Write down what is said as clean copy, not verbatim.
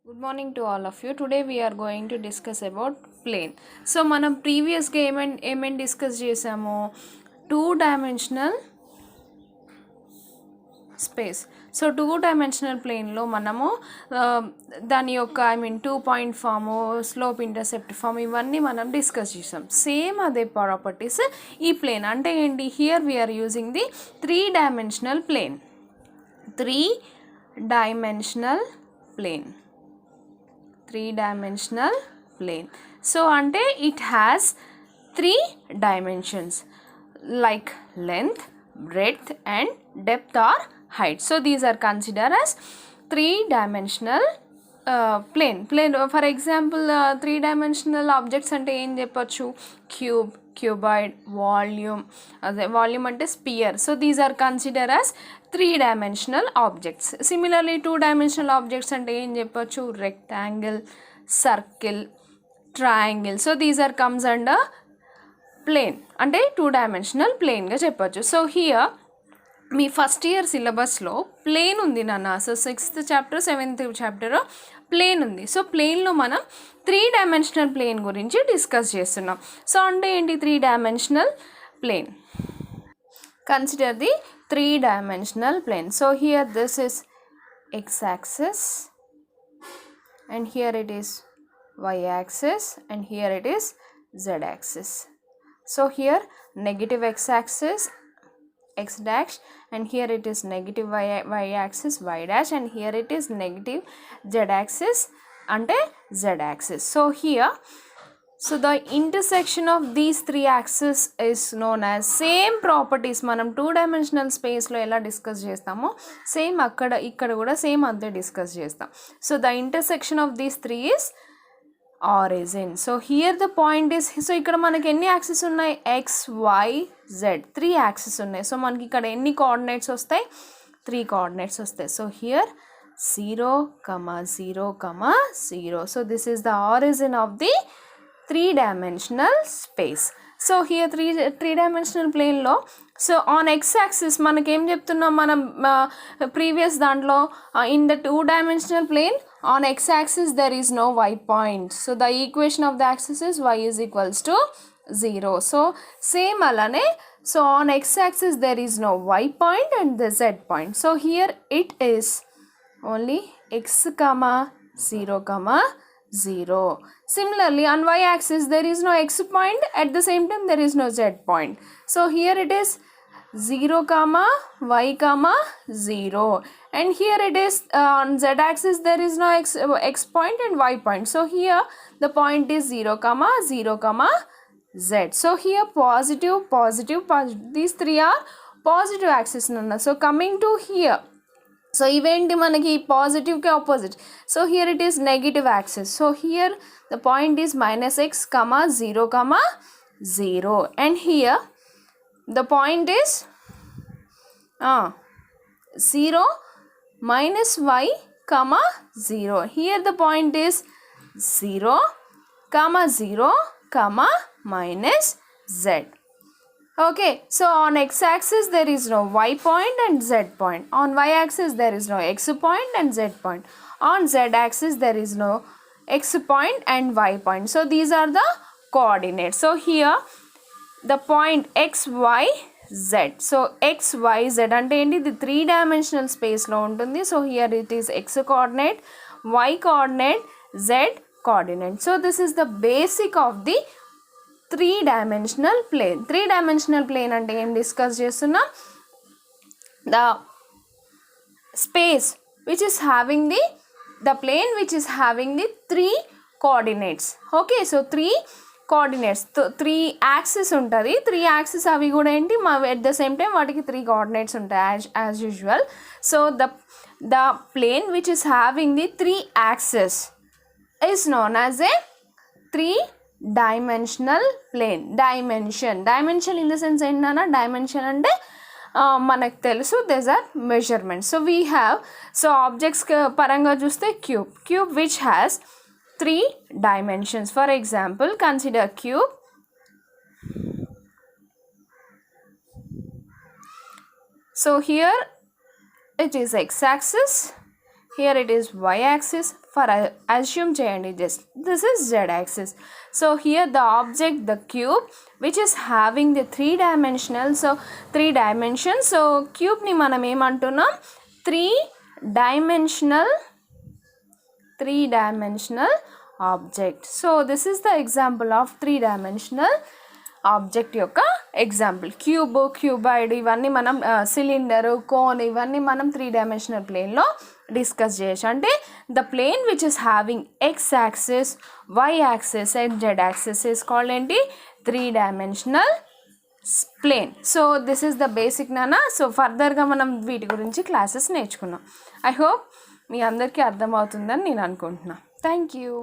Good morning to all of you. Today we are going to discuss about plane. So మనం ప్రీవియస్గా ఏమేమి discuss చేసాము, 2-dimensional space. So 2-dimensional ప్లేన్లో మనము దాని యొక్క 2 point form, slope intercept form ఇవన్నీ మనం డిస్కస్ చేసాం. సేమ్ అదే ప్రాపర్టీస్ ఈ ప్లేన్ అంటే ఏంటి, here we are using the 3-dimensional plane. 3-dimensional plane. 3-dimensional plane. So ante it has 3 dimensions like length, breadth and depth or height. So these are considered as 3-dimensional plane. For example, 3-dimensional objects ante em cheppochu, cube, cuboid, volume. Volume ante sphere. So these are considered as 3-dimensional objects. Similarly, 2-dimensional objects ante em cheppochu, rectangle, circle, triangle. So these are comes under plane ante 2-dimensional plane ga cheppochu. So here మీ first year సిలబస్లో plane ఉంది నాన్న. So 6th chapter 7th chapter plane ఉంది. So ప్లేన్లో మనం 3-dimensional plane గురించి discuss చేస్తున్నాం. So అంటే ఏంటి 3-dimensional plane? Consider the 3-dimensional plane. So here this is x-axis and here it is y-axis and here it is z-axis. So here negative x-axis x dash and here it is negative y axis y dash and here it is negative z axis ante z axis. So here, so the intersection of these 3 axes is known as same properties. మనం 2-dimensional space లో ఎలా discuss చేస్తామో same ఇక్కడ కూడా same అంతే discuss చేస్తాం. So the intersection of these 3 is origin. So here the point is, so ఇక్కడ మనకి ఎన్ని యాక్సిస్ ఉన్నాయి, x y z 3 యాక్సిస్ ఉన్నాయి. సో మనకి ఇక్కడ ఎన్ని కోఆర్డినేట్స్ వస్తాయి, 3 కోఆర్డినేట్స్ వస్తాయి. So here 0, 0, 0. So this is the origin of the 3-dimensional space. So here 3-dimensional ప్లేన్లో సో ఆన్ ఎక్స్ యాక్సిస్ మనకేం చెప్తున్నాం మనం ప్రీవియస్ దాంట్లో, in the 2-dimensional plane on x-axis there is no y point. So the equation of the axis is y is equals to 0. So same alane, so on x-axis there is no y point and the z point. So here it is only x comma 0 comma 0. Similarly on y-axis there is no x point, at the same time there is no z point. So here it is 0 comma y comma 0 and here it is on z axis there is no x point and y point. So here the point is 0 comma 0 comma z. So here positive, positive, positive, these 3 are positive axis nana. So coming to here, so event manaki positive ke opposite. So here it is negative axis. So here the point is minus x comma 0 comma 0 and here the point is 0 minus y comma 0. Here the point is 0 comma 0 comma minus z. Okay, so on x-axis there is no y point and z point. On y-axis there is no x point and z point. On z-axis there is no x point and y point. So these are the coordinates. So here the point x, y, z. So x, y, z అంటే ఏంటి, ఇది 3-dimensional space లో ఉంటుంది. So here it is x coordinate, y coordinate, z coordinate. So this is the basic of the 3-dimensional plane. 3-dimensional plane అంటే ఏం discuss చేస్తున్నా, the space which is having the plane which is having the 3 coordinates. Okay, so 3 coordinates, 3 axis ఉంటుంది. 3 axis అవి కూడా ఏంటి, at the same time వాటికి 3 coordinates ఉంటాయి as usual. So the plane which is having the 3 axis is known as a 3-dimensional plane. Dimension in the sense ఏంటన్నా, dimension అంటే మనకు తెలుసు these are measurements. So we have, so objects పరంగా చూస్తే cube which has 3 dimensions. For example, consider cube. So here it is x-axis, here it is y axis. For assume cheyandi just this is z axis. So here the object, the cube which is having the 3-dimensional, so 3 dimensions, so cube ni manam em antunnam 3-dimensional object. So this is the example of 3-dimensional object యొక్క example. Cuboid ఇవన్నీ మనం cylinder, cone ఇవన్నీ మనం 3-dimensional ప్లేన్లో discuss చేయొచ్చు. అంటే the plane which is having x axis, y axis and z axis is called ఏంటి 3-dimensional plane. So this is the basic నానా. సో ఫర్దర్గా మనం వీటి గురించి క్లాసెస్ నేర్చుకున్నాం. ఐ హోప్ మీ అందరికీ అర్థమవుతుందని నేను అనుకుంటున్నాను. Thank you.